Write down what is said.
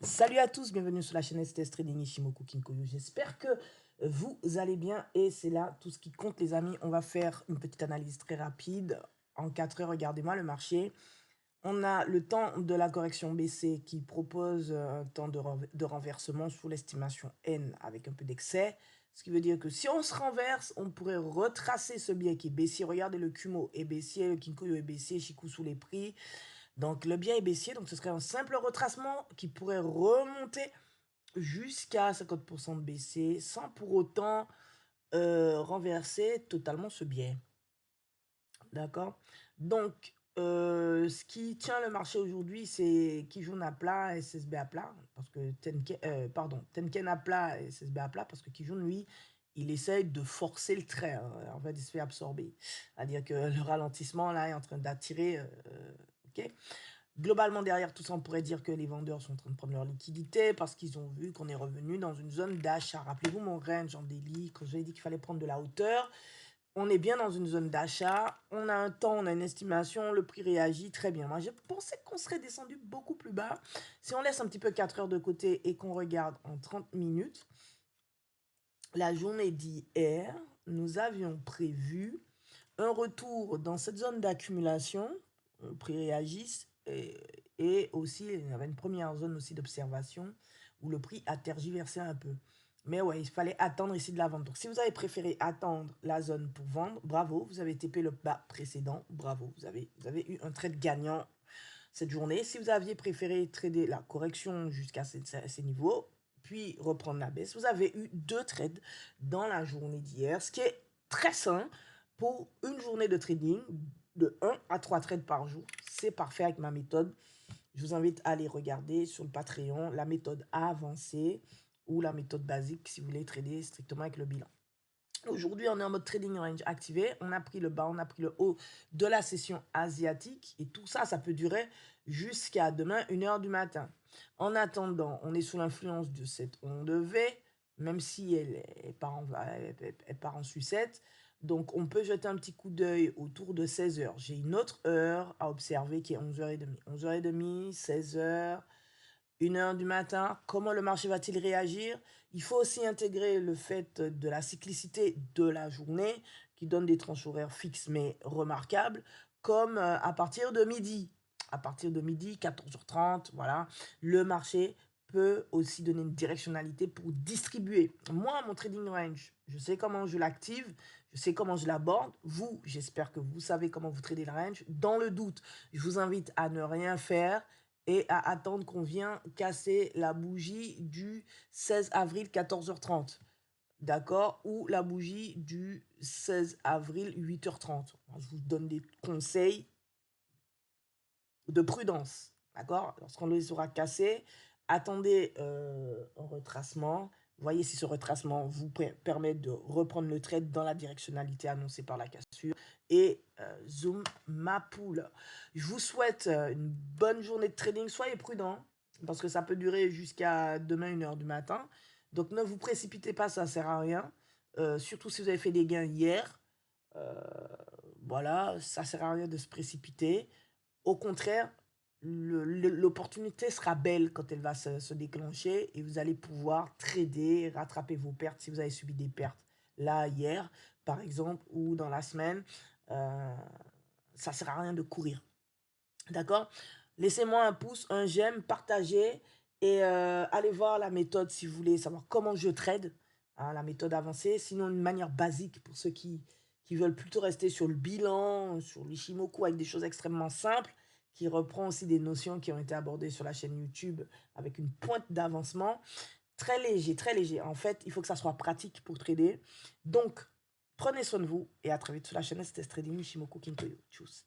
Salut à tous, bienvenue sur la chaîne STS Trading Ishimoku Kinkoyo. J'espère que vous allez bien et c'est là tout ce qui compte les amis. On va faire une petite analyse très rapide. En 4 heures, regardez-moi le marché. On a le temps de la correction baissière qui propose un temps de renversement sous l'estimation N avec un peu d'excès. Ce qui veut dire que si on se renverse, on pourrait retracer ce biais qui est baissier. Regardez, le Kumo est baissier, le Kinkoyo est baissier, Chikou sous les prix. Donc le biais est baissier, donc ce serait un simple retracement qui pourrait remonter jusqu'à 50% de baissier sans pour autant renverser totalement ce biais. D'accord. Donc, ce qui tient le marché aujourd'hui, c'est Kijun à plat et SSB à plat, parce que Tenken à plat et SSB à plat, parce que Kijun, lui, il essaye de forcer le trait, hein. En fait, il se fait absorber. C'est-à-dire que le ralentissement, là, est en train d'attirer, ok. Globalement, derrière tout ça, on pourrait dire que les vendeurs sont en train de prendre leur liquidité parce qu'ils ont vu qu'on est revenu dans une zone d'achat. Rappelez-vous mon range en daily, quand je l'ai dit qu'il fallait prendre de la hauteur. On est bien dans une zone d'achat. On a un temps, on a une estimation, le prix réagit très bien. Moi, je pensais qu'on serait descendu beaucoup plus bas. Si on laisse un petit peu 4 heures de côté et qu'on regarde en 30 minutes, la journée d'hier, nous avions prévu un retour dans cette zone d'accumulation, le prix réagisse, et aussi, il y avait une première zone aussi d'observation où le prix a tergiversé un peu. Mais ouais, il fallait attendre ici de la vente. Donc, si vous avez préféré attendre la zone pour vendre, bravo, vous avez TP le bas précédent, bravo, vous avez eu un trade gagnant cette journée. Si vous aviez préféré trader la correction jusqu'à ces niveaux, puis reprendre la baisse, vous avez eu 2 trades dans la journée d'hier, ce qui est très sain pour une journée de trading de 1 à 3 trades par jour. C'est parfait avec ma méthode. Je vous invite à aller regarder sur le Patreon la méthode avancée ou la méthode basique si vous voulez trader strictement avec le bilan. Aujourd'hui, on est en mode trading range activé. On a pris le bas, on a pris le haut de la session asiatique. Et tout ça, ça peut durer jusqu'à demain, 1 h du matin. En attendant, on est sous l'influence de cette onde V, même si elle part en sucette. Donc, on peut jeter un petit coup d'œil autour de 16 h. J'ai une autre heure à observer qui est 11h30. 11h30, 16 h. 1 h du matin, comment le marché va-t-il réagir? Il faut aussi intégrer le fait de la cyclicité de la journée qui donne des tranches horaires fixes mais remarquables, comme à partir de midi. À partir de midi, 14h30, voilà, le marché peut aussi donner une directionnalité pour distribuer. Moi, mon trading range, je sais comment je l'active, je sais comment je l'aborde. Vous, j'espère que vous savez comment vous tradez le range. Dans le doute, je vous invite à ne rien faire et à attendre qu'on vienne casser la bougie du 16 avril 14h30. D'accord? Ou la bougie du 16 avril 8h30. Je vous donne des conseils de prudence. D'accord? Lorsqu'on les aura cassés, attendez un retracement. Voyez si ce retracement vous permet de reprendre le trade dans la directionnalité annoncée par la cassure. Et zoom ma poule. Je vous souhaite une bonne journée de trading. Soyez prudents parce que ça peut durer jusqu'à demain 1 h du matin. Donc ne vous précipitez pas, ça ne sert à rien. Surtout si vous avez fait des gains hier. Voilà, ça ne sert à rien de se précipiter. Au contraire, l'opportunité sera belle quand elle va se déclencher et vous allez pouvoir trader, rattraper vos pertes si vous avez subi des pertes là, hier, par exemple, ou dans la semaine. Ça ne sert à rien de courir. D'accord? Laissez-moi un pouce, un j'aime, partagez et allez voir la méthode si vous voulez savoir comment je trade, hein, la méthode avancée. Sinon, une manière basique pour ceux qui veulent plutôt rester sur le bilan, sur l'Ishimoku avec des choses extrêmement simples, qui reprend aussi des notions qui ont été abordées sur la chaîne YouTube avec une pointe d'avancement. Très léger, très léger. En fait, il faut que ça soit pratique pour trader. Donc, prenez soin de vous et à très vite sur la chaîne STS Trading Ishimoku Kinkoyo. Tchuss.